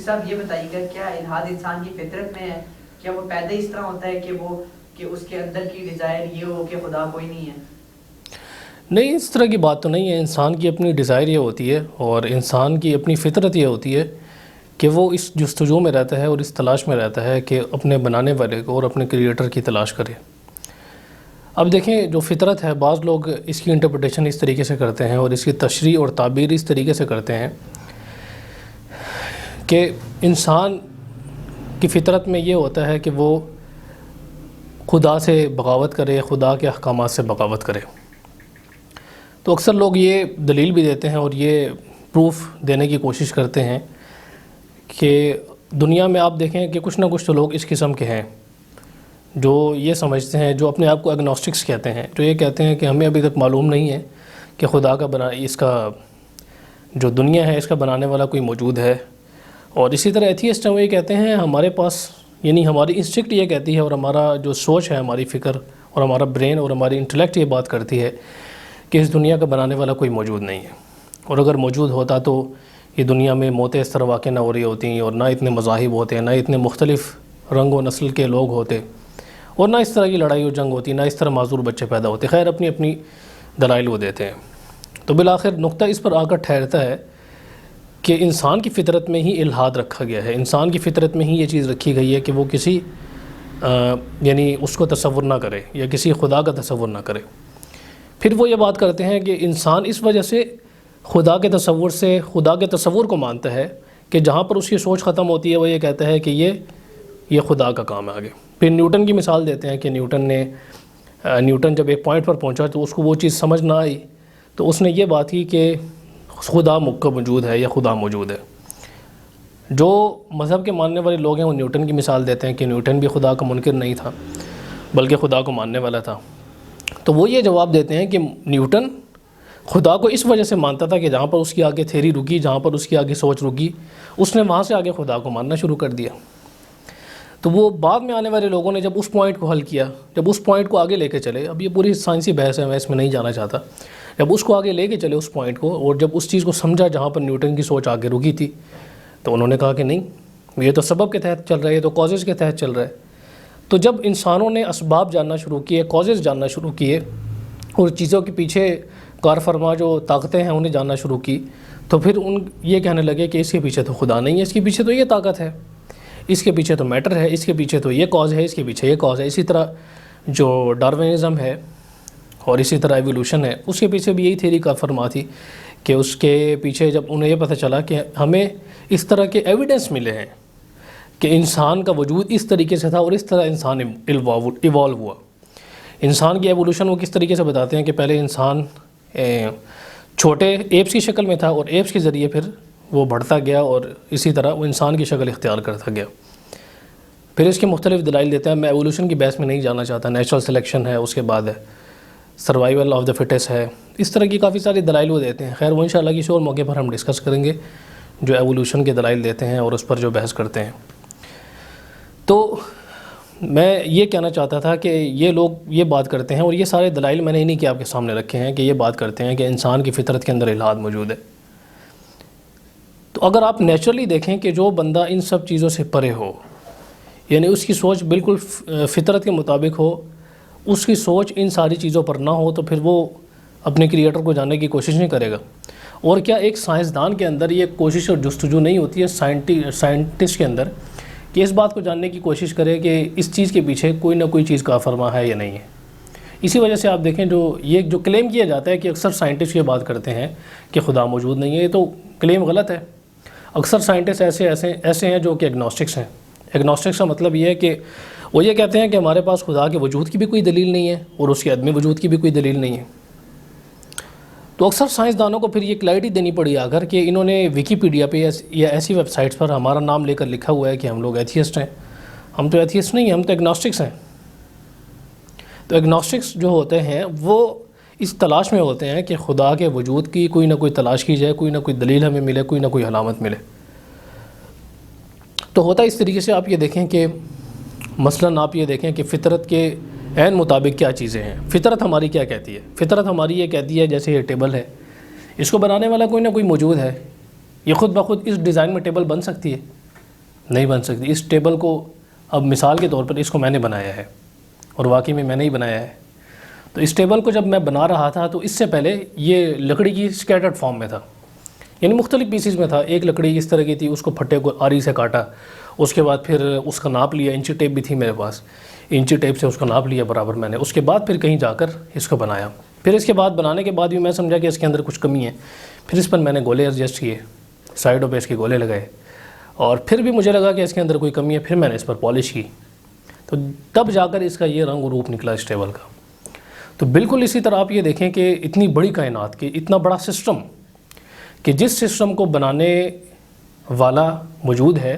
صاحب یہ بتائیے گا کیا الحاد انسان کی فطرت میں ہے؟ کیا وہ پیدا اس طرح ہوتا ہے کہ اس کے اندر کی ڈیزائر یہ ہو کہ خدا کوئی نہیں ہے؟ نہیں، اس طرح کی بات تو نہیں ہے. انسان کی اپنی ڈیزائر یہ ہوتی ہے اور انسان کی اپنی فطرت یہ ہوتی ہے کہ وہ اس جستجو میں رہتا ہے اور اس تلاش میں رہتا ہے کہ اپنے بنانے والے کو اور اپنے کریٹر کی تلاش کرے. اب دیکھیں، جو فطرت ہے بعض لوگ اس کی انٹرپریٹیشن اس طریقے سے کرتے ہیں اور اس کی تشریح اور تعبیر اس طریقے سے کرتے ہیں کہ انسان کی فطرت میں یہ ہوتا ہے کہ وہ خدا سے بغاوت کرے، خدا کے احکامات سے بغاوت کرے. تو اکثر لوگ یہ دلیل بھی دیتے ہیں اور یہ پروف دینے کی کوشش کرتے ہیں کہ دنیا میں آپ دیکھیں کہ کچھ نہ کچھ تو لوگ اس قسم کے ہیں جو یہ سمجھتے ہیں، جو اپنے آپ کو اگنوسٹکس کہتے ہیں، جو یہ کہتے ہیں کہ ہمیں ابھی تک معلوم نہیں ہے کہ خدا کا اس کا جو دنیا ہے اس کا بنانے والا کوئی موجود ہے. اور اسی طرح ایتھیسٹ ہیں، وہ یہ کہتے ہیں ہمارے پاس، یعنی ہماری انسٹنکٹ یہ کہتی ہے اور ہمارا جو سوچ ہے، ہماری فکر اور ہمارا برین اور ہماری انٹلیکٹ یہ بات کرتی ہے کہ اس دنیا کا بنانے والا کوئی موجود نہیں ہے. اور اگر موجود ہوتا تو یہ دنیا میں موتیں اس طرح واقع نہ ہو رہی ہوتی اور نہ اتنے مذاہب ہوتے، نہ اتنے مختلف رنگ و نسل کے لوگ ہوتے، اور نہ اس طرح کی لڑائی و جنگ ہوتی، نہ اس طرح معذور بچے پیدا ہوتے. خیر، اپنی اپنی دلائل وہ دیتے ہیں. تو بالآخر نقطہ اس پر آ کر ٹھہرتا ہے کہ انسان کی فطرت میں ہی الحاد رکھا گیا ہے. انسان کی فطرت میں ہی یہ چیز رکھی گئی ہے کہ وہ کسی یعنی اس کو تصور نہ کرے یا کسی خدا کا تصور نہ کرے. پھر وہ یہ بات کرتے ہیں کہ انسان اس وجہ سے خدا کے تصور کو مانتا ہے کہ جہاں پر اس کی سوچ ختم ہوتی ہے وہ یہ کہتا ہے کہ یہ خدا کا کام ہے آگے. پھر نیوٹن کی مثال دیتے ہیں کہ نیوٹن جب ایک پوائنٹ پر پہنچا تو اس کو وہ چیز سمجھ نہ آئی تو اس نے یہ بات کی کہ خدا موجود ہے یا خدا موجود ہے. جو مذہب کے ماننے والے لوگ ہیں وہ نیوٹن کی مثال دیتے ہیں کہ نیوٹن بھی خدا کا منکر نہیں تھا بلکہ خدا کو ماننے والا تھا. تو وہ یہ جواب دیتے ہیں کہ نیوٹن خدا کو اس وجہ سے مانتا تھا کہ جہاں پر اس کی آگے تھیری رکی، جہاں پر اس کی آگے سوچ رکی، اس نے وہاں سے آگے خدا کو ماننا شروع کر دیا. تو وہ بعد میں آنے والے لوگوں نے جب اس پوائنٹ کو حل کیا، جب اس پوائنٹ کو آگے لے کے چلے، اب یہ پوری سائنسی بحث ہے، میں اس میں نہیں جانا چاہتا، جب اس کو آگے لے کے چلے اس پوائنٹ کو، اور جب اس چیز کو سمجھا جہاں پر نیوٹن کی سوچ آگے رکی تھی، تو انہوں نے کہا کہ نہیں، یہ تو سبب کے تحت چل رہا ہے، یہ تو کازز کے تحت چل رہا ہے. تو جب انسانوں نے اسباب جاننا شروع کیے، کازز جاننا شروع کیے اور چیزوں کے پیچھے کار فرما جو طاقتیں ہیں انہیں جاننا شروع کی، تو پھر یہ کہنے لگے کہ اس کے پیچھے تو خدا نہیں ہے، اس کے پیچھے تو یہ طاقت ہے، اس کے پیچھے تو میٹر ہے، اس کے پیچھے تو یہ کاز ہے، اس کے پیچھے یہ کاز ہے. اسی طرح جو ڈاروینزم ہے اور اسی طرح ایوولوشن ہے، اس کے پیچھے بھی یہی تھیوری کار فرما تھی کہ اس کے پیچھے جب انہیں یہ پتہ چلا کہ ہمیں اس طرح کے ایویڈنس ملے ہیں کہ انسان کا وجود اس طریقے سے تھا اور اس طرح انسان ایوالو ہوا. انسان کی ایوولوشن وہ کس طریقے سے بتاتے ہیں کہ پہلے انسان چھوٹے ایپس کی شکل میں تھا اور ایپس کے ذریعے پھر وہ بڑھتا گیا اور اسی طرح وہ انسان کی شکل اختیار کرتا گیا. پھر اس کے مختلف دلائل دیتے ہیں. میں ایوولوشن کی بحث میں نہیں جانا چاہتا. نیچرل سلیکشن ہے، اس کے بعد ہے سروائیول آف دا فٹس ہے، اس طرح کی کافی ساری دلائل وہ دیتے ہیں. خیر، وہ انشاءاللہ کسی اور موقع پر ہم ڈسکس کریں گے جو ایوولوشن کے دلائل دیتے ہیں اور اس پر جو بحث کرتے ہیں. تو میں یہ کہنا چاہتا تھا کہ یہ لوگ یہ بات کرتے ہیں، اور یہ سارے دلائل میں نے انہیں کہ آپ کے سامنے رکھے ہیں، کہ یہ بات کرتے ہیں کہ انسان کی فطرت کے اندر الحاد موجود ہے. تو اگر آپ نیچرلی دیکھیں کہ جو بندہ ان سب چیزوں سے پرے ہو، یعنی اس کی سوچ بالکل فطرت کے مطابق ہو، اس کی سوچ ان ساری چیزوں پر نہ ہو، تو پھر وہ اپنے کریٹر کو جاننے کی کوشش نہیں کرے گا. اور کیا ایک سائنسدان کے اندر یہ کوشش اور جستجو نہیں ہوتی ہے سائنٹسٹ کے اندر کہ اس بات کو جاننے کی کوشش کرے کہ اس چیز کے پیچھے کوئی نہ کوئی چیز کا فرما ہے یا نہیں ہے؟ اسی وجہ سے آپ دیکھیں جو کلیم کیا جاتا ہے کہ اکثر سائنٹسٹ یہ بات کرتے ہیں کہ خدا موجود نہیں ہے، یہ تو کلیم غلط ہے. اکثر سائنٹسٹ ایسے ہیں جو کہ ایگنوسٹکس ہیں. ایگنوسٹکس کا مطلب یہ ہے کہ وہ یہ کہتے ہیں کہ ہمارے پاس خدا کے وجود کی بھی کوئی دلیل نہیں ہے اور اس کے عدم وجود کی بھی کوئی دلیل نہیں ہے. تو اکثر سائنسدانوں کو پھر یہ کلیئرٹی دینی پڑی آ کر کہ انہوں نے ویکیپیڈیا پہ یا ایسی ویب سائٹس پر ہمارا نام لے کر لکھا ہوا ہے کہ ہم لوگ ایتھیسٹ ہیں. ہم تو ایتھیسٹ نہیں ہیں، ہم تو ایگنوسٹکس ہیں. تو ایگنوسٹکس جو ہوتے ہیں وہ اس تلاش میں ہوتے ہیں کہ خدا کے وجود کی کوئی نہ کوئی تلاش کی جائے، کوئی نہ کوئی دلیل ہمیں ملے، کوئی نہ کوئی علامت ملے. تو ہوتا اس طریقے سے آپ یہ دیکھیں کہ مثلاً آپ یہ دیکھیں کہ فطرت کے عین مطابق کیا چیزیں ہیں. فطرت ہماری کیا کہتی ہے؟ فطرت ہماری یہ کہتی ہے جیسے یہ ٹیبل ہے، اس کو بنانے والا کوئی نہ کوئی موجود ہے. یہ خود بخود اس ڈیزائن میں ٹیبل بن سکتی ہے؟ نہیں بن سکتی. اس ٹیبل کو اب مثال کے طور پر اس کو میں نے بنایا ہے اور واقعی میں نے ہی بنایا ہے. تو اس ٹیبل کو جب میں بنا رہا تھا تو اس سے پہلے یہ لکڑی کی اسکیٹرڈ فارم میں تھا, یعنی مختلف پیسز میں تھا. ایک لکڑی اس طرح کی تھی, اس کو پھٹے کو آری سے کاٹا, اس کے بعد پھر اس کا ناپ لیا, انچی ٹیپ بھی تھی میرے پاس, انچی ٹیپ سے اس کا ناپ لیا برابر میں نے. اس کے بعد پھر کہیں جا کر اس کو بنایا. پھر اس کے بعد بنانے کے بعد بھی میں سمجھا کہ اس کے اندر کچھ کمی ہے. پھر اس پر میں نے گولے ایڈجسٹ کیے, سائڈوں پہ اس کے گولے لگائے, اور پھر بھی مجھے لگا کہ اس کے اندر کوئی کمی ہے. پھر میں نے اس پر پالش کی, تو تب جا کر اس کا یہ رنگ و روپ نکلا اس ٹیبل کا. تو بالکل اسی طرح آپ یہ دیکھیں کہ اتنی بڑی کائنات کی اتنا بڑا سسٹم, کہ جس سسٹم کو بنانے والا موجود ہے,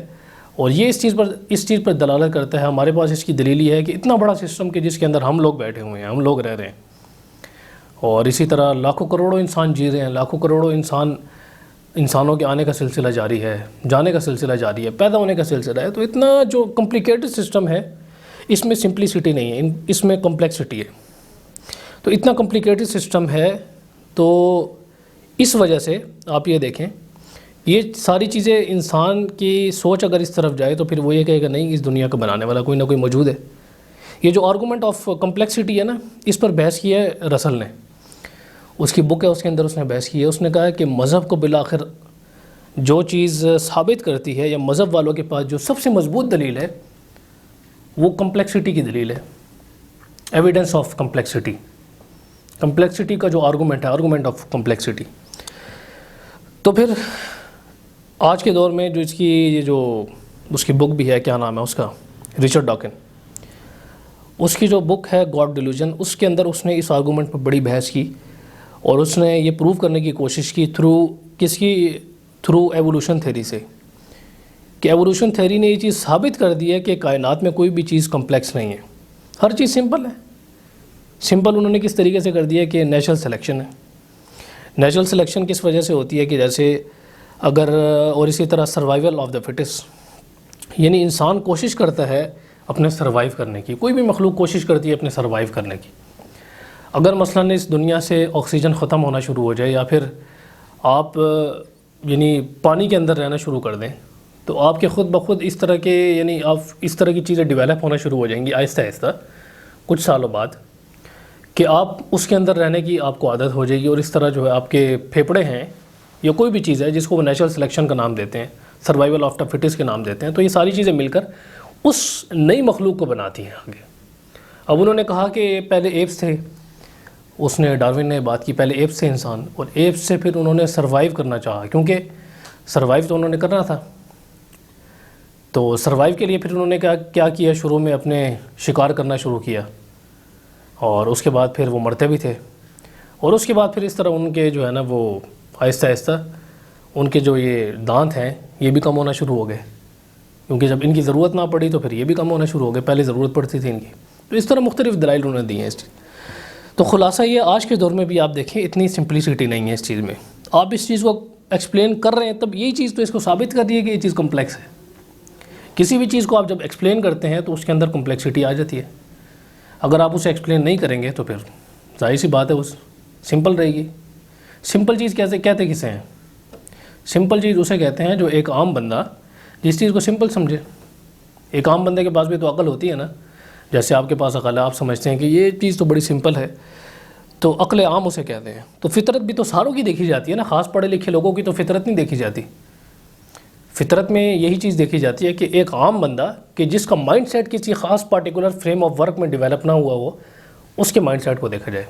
اور یہ اس چیز پر دلالت کرتا ہے. ہمارے پاس اس کی دلیل یہ ہے کہ اتنا بڑا سسٹم کہ جس کے اندر ہم لوگ بیٹھے ہوئے ہیں, ہم لوگ رہ رہے ہیں, اور اسی طرح لاکھوں کروڑوں انسان جی رہے ہیں, لاکھوں کروڑوں انسانوں کے آنے کا سلسلہ جاری ہے, جانے کا سلسلہ جاری ہے, پیدا ہونے کا سلسلہ ہے. تو اتنا جو کمپلیکیٹڈ سسٹم ہے, اس میں سمپلیسٹی نہیں ہے, اس میں کمپلیکسٹی ہے. تو اتنا کمپلیکیٹڈ سسٹم ہے, تو اس وجہ سے آپ یہ دیکھیں, یہ ساری چیزیں انسان کی سوچ اگر اس طرف جائے تو پھر وہ یہ کہے گا نہیں, اس دنیا کو بنانے والا کوئی نہ کوئی موجود ہے. یہ جو آرگومنٹ آف کمپلیکسٹی ہے نا, اس پر بحث کی ہے رسل نے. اس کی بک ہے, اس کے اندر اس نے بحث کی ہے. اس نے کہا کہ مذہب کو بالآخر جو چیز ثابت کرتی ہے, یا مذہب والوں کے پاس جو سب سے مضبوط دلیل ہے, وہ کمپلیکسٹی کی دلیل ہے, ایویڈنس آف کمپلیکسٹی. کمپلیکسٹی کا جو آرگومنٹ ہے, آرگومنٹ آف کمپلیکسٹی. تو پھر آج کے دور میں جو اس کی بک بھی ہے, کیا نام ہے اس کا, رچرڈ ڈاکن, اس کی جو بک ہے گاڈ ڈیلیوژن, اس کے اندر اس نے اس آرگومنٹ پر بڑی بحث کی, اور اس نے یہ پروو کرنے کی کوشش کی تھرو ایوولوشن تھیوری سے, کہ ایوولوشن تھیوری نے یہ چیز ثابت کر دی ہے کہ کائنات میں کوئی بھی چیز کمپلیکس نہیں ہے, ہر چیز سمپل ہے. سمپل انہوں نے کس طریقے سے کر دیا کہ نیچرل سلیکشن ہے. نیچرل سلیکشن کس وجہ سے ہوتی ہے کہ جیسے اگر, اور اسی طرح سروائیول آف دا فٹس, یعنی انسان کوشش کرتا ہے اپنے سروائیو کرنے کی, کوئی بھی مخلوق کوشش کرتی ہے اپنے سروائیو کرنے کی. اگر مثلاً اس دنیا سے آکسیجن ختم ہونا شروع ہو جائے, یا پھر آپ یعنی پانی کے اندر رہنا شروع کر دیں, تو آپ کے خود بخود اس طرح کے, یعنی آپ اس طرح کی چیزیں ڈیولپ ہونا شروع ہو جائیں گی آہستہ آہستہ کچھ سالوں بعد, کہ آپ اس کے اندر رہنے کی آپ کو عادت ہو جائے گی. اور اس طرح جو ہے آپ کے پھیپھڑے ہیں, یا کوئی بھی چیز ہے جس کو وہ نیچرل سلیکشن کا نام دیتے ہیں, سروائیول آف دا فٹس کے نام دیتے ہیں, تو یہ ساری چیزیں مل کر اس نئی مخلوق کو بناتی ہیں آگے. اب انہوں نے کہا کہ پہلے ایپس تھے, اس نے ڈارون نے بات کی, پہلے ایپس سے انسان, اور ایپس سے پھر انہوں نے سروائیو کرنا چاہا, کیونکہ سروائیو تو انہوں نے کرنا تھا. تو سروائیو کے لیے پھر انہوں نے کیا کیا, شروع میں اپنے شکار کرنا شروع کیا, اور اس کے بعد پھر وہ مرتے بھی تھے, اور اس کے بعد پھر اس طرح ان کے جو ہے نا وہ آہستہ آہستہ ان کے جو یہ دانت ہیں یہ بھی کم ہونا شروع ہو گئے, کیونکہ جب ان کی ضرورت نہ پڑی تو پھر یہ بھی کم ہونا شروع ہو گئے, پہلے ضرورت پڑتی تھی ان کی. تو اس طرح مختلف دلائل انہوں نے دی ہیں اس چیز. تو خلاصہ یہ, آج کے دور میں بھی آپ دیکھیں اتنی سمپلسٹی نہیں ہے اس چیز میں. آپ اس چیز کو ایکسپلین کر رہے ہیں, تب یہی چیز تو اس کو ثابت کر رہی ہے کہ یہ چیز کمپلیکس ہے. کسی بھی چیز کو آپ جب ایکسپلین کرتے ہیں تو اس کے اندر کمپلیکسٹی آ جاتی ہے. اگر آپ اسے ایکسپلین نہیں کریں گے تو پھر ظاہر سی بات ہے وہ سمپل رہے گی. سمپل چیز کیسے کہتے کسے ہیں؟ سمپل چیز اسے کہتے ہیں جو ایک عام بندہ جس چیز کو سمپل سمجھے. ایک عام بندے کے پاس بھی تو عقل ہوتی ہے نا, جیسے آپ کے پاس عقل ہے, آپ سمجھتے ہیں کہ یہ چیز تو بڑی سمپل ہے, تو عقل عام اسے کہتے ہیں. تو فطرت بھی تو ساروں کی دیکھی جاتی ہے نا, خاص پڑھے لکھے لوگوں کی تو فطرت نہیں دیکھی جاتی. فطرت میں یہی چیز دیکھی جاتی ہے کہ ایک عام بندہ کہ جس کا مائنڈ سیٹ کسی خاص پارٹیکولر فریم آف ورک میں ڈیولپ نہ ہوا ہو, اس کے مائنڈ سیٹ کو دیکھا جائے.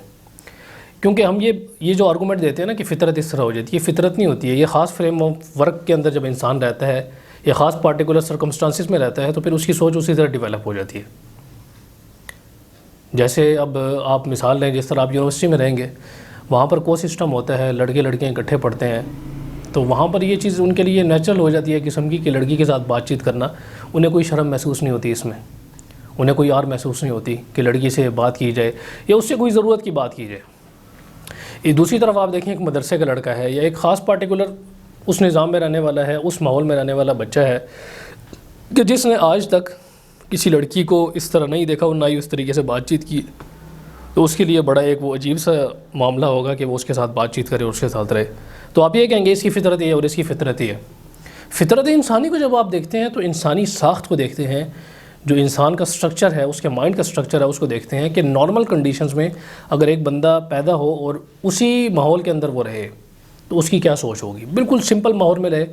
کیونکہ ہم یہ جو آرگومنٹ دیتے ہیں نا کہ فطرت اس طرح ہو جاتی ہے, یہ فطرت نہیں ہوتی ہے. یہ خاص فریم آف ورک کے اندر جب انسان رہتا ہے یا خاص پارٹیکولر سرکمسٹانسز میں رہتا ہے تو پھر اس کی سوچ اسی طرح ڈیولپ ہو جاتی ہے. جیسے اب آپ مثال لیں, جس طرح آپ یونیورسٹی میں رہیں گے, وہاں پر کو سسٹم ہوتا ہے, لڑکے لڑکیاں اکٹھے پڑھتے ہیں, تو وہاں پر یہ چیز ان کے لیے نیچرل ہو جاتی ہے قسم کی کہ لڑکی کے ساتھ بات چیت کرنا, انہیں کوئی شرم محسوس نہیں ہوتی اس میں, انہیں کوئی اور محسوس نہیں ہوتی کہ لڑکی سے بات کی جائے یا اس سے کوئی ضرورت کی بات کی جائے. دوسری طرف آپ دیکھیں ایک مدرسے کا لڑکا ہے یا ایک خاص پارٹیکولر اس نظام میں رہنے والا ہے, اس ماحول میں رہنے والا بچہ ہے کہ جس نے آج تک کسی لڑکی کو اس طرح نہیں دیکھا اور نہ ہی اس طریقے سے بات چیت کی, تو اس کے لیے بڑا ایک وہ عجیب سا معاملہ ہوگا کہ وہ اس کے ساتھ بات چیت کرے اور اس کے ساتھ رہے. تو آپ یہ کہیں گے اس کی فطرت یہ ہے اور اس کی فطرت یہ ہے. فطرت انسانی کو جب آپ دیکھتے ہیں تو انسانی ساخت کو دیکھتے ہیں، جو انسان کا سٹرکچر ہے، اس کے مائنڈ کا سٹرکچر ہے، اس کو دیکھتے ہیں کہ نارمل کنڈیشنز میں اگر ایک بندہ پیدا ہو اور اسی ماحول کے اندر وہ رہے تو اس کی کیا سوچ ہوگی. بالکل سمپل ماحول میں رہے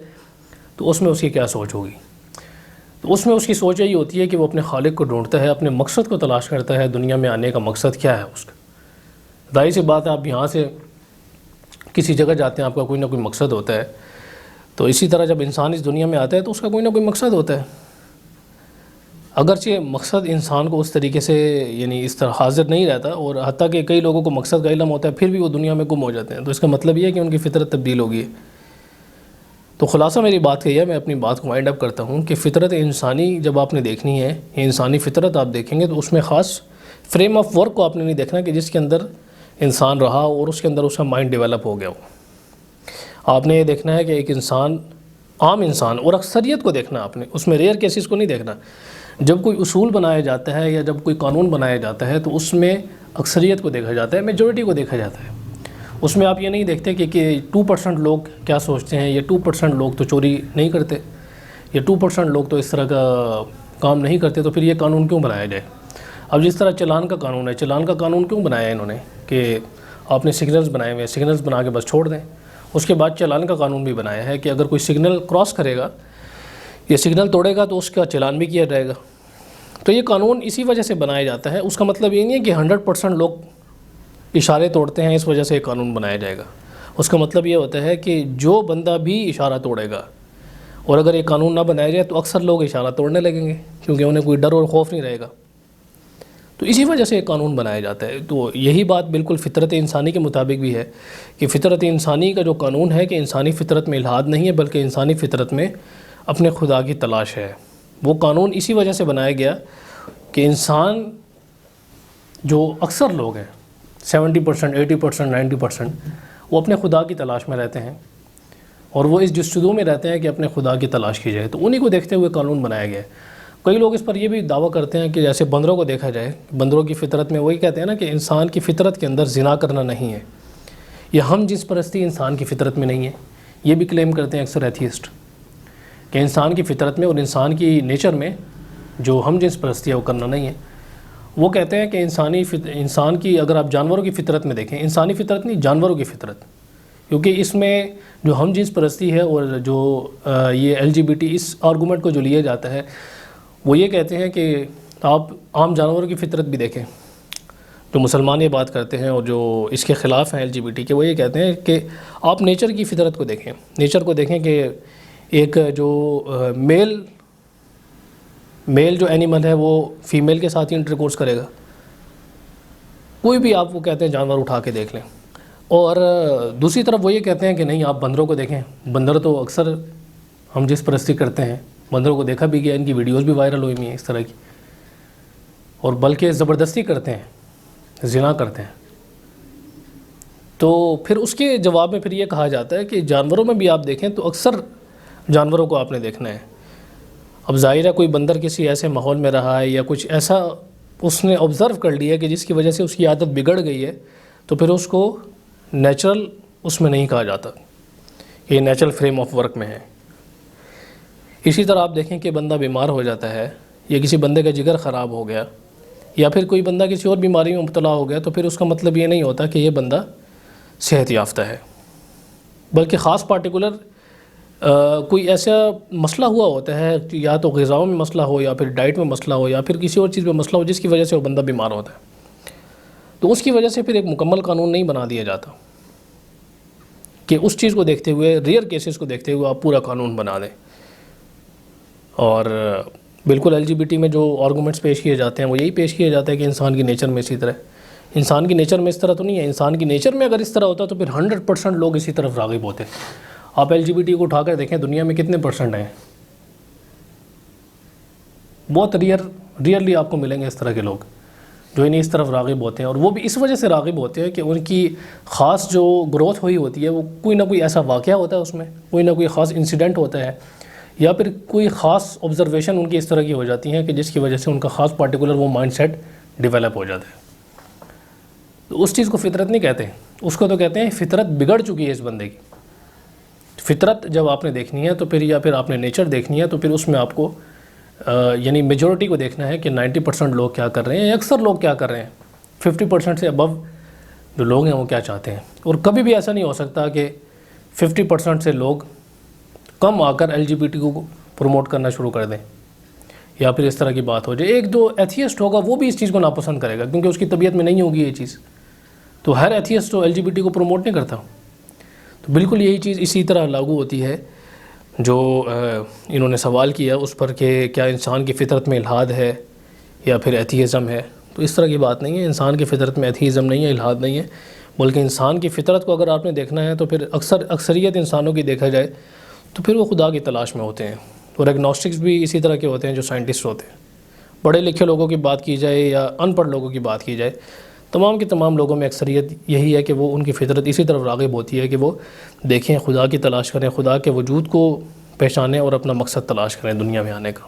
تو اس میں اس کی کیا سوچ ہوگی. تو اس میں اس کی سوچ یہی ہوتی ہے کہ وہ اپنے خالق کو ڈھونڈتا ہے، اپنے مقصد کو تلاش کرتا ہے، دنیا میں آنے کا مقصد کیا ہے اس کا. ظاہر سی بات ہے، آپ یہاں سے کسی جگہ جاتے ہیں، آپ کا کوئی نہ کوئی مقصد ہوتا ہے. تو اسی طرح جب انسان اس دنیا میں آتا ہے تو اس کا کوئی نہ کوئی مقصد ہوتا ہے. اگرچہ مقصد انسان کو اس طریقے سے یعنی اس طرح حاضر نہیں رہتا، اور حتیٰ کہ کئی لوگوں کو مقصد کا علم ہوتا ہے پھر بھی وہ دنیا میں گم ہو جاتے ہیں، تو اس کا مطلب یہ ہے کہ ان کی فطرت تبدیل ہوگی ہے. تو خلاصہ میری بات یہ ہے، میں اپنی بات کو وائنڈ اپ کرتا ہوں کہ فطرت انسانی جب آپ نے دیکھنی ہے، انسانی فطرت آپ دیکھیں گے تو اس میں خاص فریم آف ورک کو آپ نے نہیں دیکھنا کہ جس کے اندر انسان رہا اور اس کے اندر اس کا مائنڈ ڈیولپ ہو گیا ہو. آپ نے یہ دیکھنا ہے کہ ایک انسان، عام انسان، اور اکثریت کو دیکھنا آپ نے، اس میں ریئر کیسز کو نہیں دیکھنا. جب کوئی اصول بنایا جاتا ہے یا جب کوئی قانون بنایا جاتا ہے تو اس میں اکثریت کو دیکھا جاتا ہے، میجورٹی کو دیکھا جاتا ہے. اس میں آپ یہ نہیں دیکھتے کہ 2% لوگ کیا سوچتے ہیں، یہ 2% لوگ تو چوری نہیں کرتے، یہ 2% لوگ تو اس طرح کا کام نہیں کرتے، تو پھر یہ قانون کیوں بنایا جائے. اب جس طرح چلان کا قانون ہے، چلان کا قانون کیوں بنایا ہے انہوں نے کہ آپ نے سگنلز بنائے ہوئے ہیں، سگنلز بنا کے بس چھوڑ دیں. اس کے بعد چلان کا قانون بھی بنایا ہے کہ اگر کوئی سگنل کراس کرے گا یا سگنل توڑے گا تو اس کا چلان بھی کیا جائے گا. تو یہ قانون اسی وجہ سے بنایا جاتا ہے. اس کا مطلب یہ نہیں ہے کہ 100% لوگ اشارے توڑتے ہیں اس وجہ سے یہ قانون بنایا جائے گا. اس کا مطلب یہ ہوتا ہے کہ جو بندہ بھی اشارہ توڑے گا، اور اگر یہ قانون نہ بنایا جائے تو اکثر لوگ اشارہ توڑنے لگیں گے کیونکہ انہیں کوئی ڈر اور خوف نہیں رہے گا. تو اسی وجہ سے یہ قانون بنایا جاتا ہے. تو یہی بات بالکل فطرت انسانی کے مطابق بھی ہے کہ فطرت انسانی کا جو قانون ہے کہ انسانی فطرت میں الحاد نہیں ہے بلکہ انسانی فطرت میں اپنے خدا کی تلاش ہے. وہ قانون اسی وجہ سے بنایا گیا کہ انسان جو اکثر لوگ ہیں 70%، 80%، 90%، وہ اپنے خدا کی تلاش میں رہتے ہیں اور وہ اس جستجو میں رہتے ہیں کہ اپنے خدا کی تلاش کی جائے. تو انہی کو دیکھتے ہوئے قانون بنایا گیا ہے. کئی لوگ اس پر یہ بھی دعویٰ کرتے ہیں کہ جیسے بندروں کو دیکھا جائے، بندروں کی فطرت میں وہی کہتے ہیں نا کہ انسان کی فطرت کے اندر زنا کرنا نہیں ہے، یا ہم جنس پرستی انسان کی فطرت میں نہیں ہے. یہ بھی کلیم کرتے ہیں اکثر ایتھیسٹ کہ انسان کی فطرت میں اور انسان کی نیچر میں جو ہم جنس پرستی ہے وہ کرنا نہیں ہے. وہ کہتے ہیں کہ انسان کی اگر آپ جانوروں کی فطرت میں دیکھیں، انسانی فطرت نہیں، جانوروں کی فطرت، کیونکہ اس میں جو ہم جنس پرستی ہے اور جو یہ LGBT اس آرگومنٹ کو جو لیا جاتا ہے، وہ یہ کہتے ہیں کہ آپ عام جانوروں کی فطرت بھی دیکھیں. جو مسلمان یہ بات کرتے ہیں اور جو اس کے خلاف ہیں LGBT کے، وہ یہ کہتے ہیں کہ آپ نیچر کی فطرت کو دیکھیں، نیچر کو دیکھیں کہ ایک جو میل جو اینیمل ہے وہ فیمیل کے ساتھ ہی انٹرکورس کرے گا. کوئی بھی آپ کو کہتے ہیں جانور اٹھا کے دیکھ لیں. اور دوسری طرف وہ یہ کہتے ہیں کہ نہیں، آپ بندروں کو دیکھیں، بندر تو اکثر ہم جس پرستی کرتے ہیں، بندروں کو دیکھا بھی گیا، ان کی ویڈیوز بھی وائرل ہوئی ہیں اس طرح کی، اور بلکہ زبردستی کرتے ہیں، زنا کرتے ہیں. تو پھر اس کے جواب میں پھر یہ کہا جاتا ہے کہ جانوروں میں بھی آپ دیکھیں تو اکثر جانوروں کو آپ نے دیکھنا ہے. اب ظاہر ہے کوئی بندر کسی ایسے ماحول میں رہا ہے یا کچھ ایسا اس نے آبزرو کر لیا کہ جس کی وجہ سے اس کی عادت بگڑ گئی ہے، تو پھر اس کو نیچرل اس میں نہیں کہا جاتا، یہ نیچرل فریم آف ورک میں ہے. اسی طرح آپ دیکھیں کہ بندہ بیمار ہو جاتا ہے یا کسی بندے کا جگر خراب ہو گیا یا پھر کوئی بندہ کسی اور بیماری میں مبتلا ہو گیا، تو پھر اس کا مطلب یہ نہیں ہوتا کہ یہ بندہ صحت یافتہ ہے، بلکہ خاص پارٹیکولر کوئی ایسا مسئلہ ہوا ہوتا ہے، یا تو غذاؤں میں مسئلہ ہو یا پھر ڈائٹ میں مسئلہ ہو یا پھر کسی اور چیز میں مسئلہ ہو جس کی وجہ سے وہ بندہ بیمار ہوتا ہے. تو اس کی وجہ سے پھر ایک مکمل قانون نہیں بنا دیا جاتا کہ اس چیز کو دیکھتے ہوئے، ریئر کیسز کو دیکھتے ہوئے آپ پورا قانون بنا دیں. اور بالکل LGBT میں جو آرگومنٹس پیش کیے جاتے ہیں وہ یہی پیش کیا جاتا ہے کہ انسان کی نیچر میں اسی طرح، انسان کی نیچر میں اس طرح تو نہیں ہے. انسان کی نیچر میں اگر اس طرح ہوتا تو پھر 100% لوگ اسی طرف راغب ہوتے. آپ LGBT کو اٹھا کر دیکھیں دنیا میں کتنے % ہیں، بہت ریئرلی آپ کو ملیں گے اس طرح کے لوگ جو انہیں اس طرف راغب ہوتے ہیں. اور وہ بھی اس وجہ سے راغب ہوتے ہیں کہ ان کی خاص جو گروتھ ہوئی ہوتی ہے وہ کوئی نہ کوئی ایسا واقعہ ہوتا ہے، اس میں کوئی نہ کوئی خاص انسیڈنٹ ہوتا ہے، یا پھر کوئی خاص آبزرویشن ان کی اس طرح کی ہو جاتی ہیں کہ جس کی وجہ سے ان کا خاص پارٹیکولر وہ مائنڈ سیٹ ڈیولپ ہو جاتا ہے. تو اس چیز کو فطرت نہیں کہتے، اس کو تو کہتے ہیں فطرت بگڑ چکی ہے اس بندے کی. فطرت جب آپ نے دیکھنی ہے تو پھر یا پھر آپ نے نیچر دیکھنی ہے تو پھر اس میں آپ کو یعنی میجورٹی کو دیکھنا ہے کہ 90% لوگ کیا کر رہے ہیں یا اکثر لوگ کیا کر رہے ہیں، 50% سے ابو جو لوگ ہیں وہ کیا چاہتے ہیں. اور کبھی بھی ایسا نہیں ہو سکتا کہ 50% سے لوگ کم آ کر LGBT کو پروموٹ کرنا شروع کر دیں یا پھر اس طرح کی بات ہو جائے. ایک جو ایتھیسٹ ہوگا وہ بھی اس چیز کو ناپسند کرے گا کیونکہ اس کی طبیعت میں نہیں ہوگی یہ چیز. تو ہر ایتھیسٹ تو LGBT کو پروموٹ نہیں کرتا. تو بالکل یہی چیز اسی طرح لاگو ہوتی ہے جو انہوں نے سوال کیا اس پر کہ کیا انسان کی فطرت میں الحاد ہے یا پھر ایتھیزم ہے. تو اس طرح کی بات نہیں ہے. انسان کی فطرت میں ایتھیزم نہیں ہے، الحاد نہیں ہے، بلکہ انسان کی فطرت کو اگر آپ نے دیکھنا ہے تو پھر اکثریت انسانوں کی دیکھا جائے تو پھر وہ خدا کی تلاش میں ہوتے ہیں. اور ایگنوسٹکس بھی اسی طرح کے ہوتے ہیں جو سائنٹسٹ ہوتے ہیں. پڑھے لکھے لوگوں کی بات کی جائے یا ان پڑھ لوگوں کی بات کی جائے، تمام کے تمام لوگوں میں اکثریت یہی ہے کہ وہ ان کی فطرت اسی طرف راغب ہوتی ہے کہ وہ دیکھیں، خدا کی تلاش کریں، خدا کے وجود کو پہچانیں اور اپنا مقصد تلاش کریں دنیا میں آنے کا.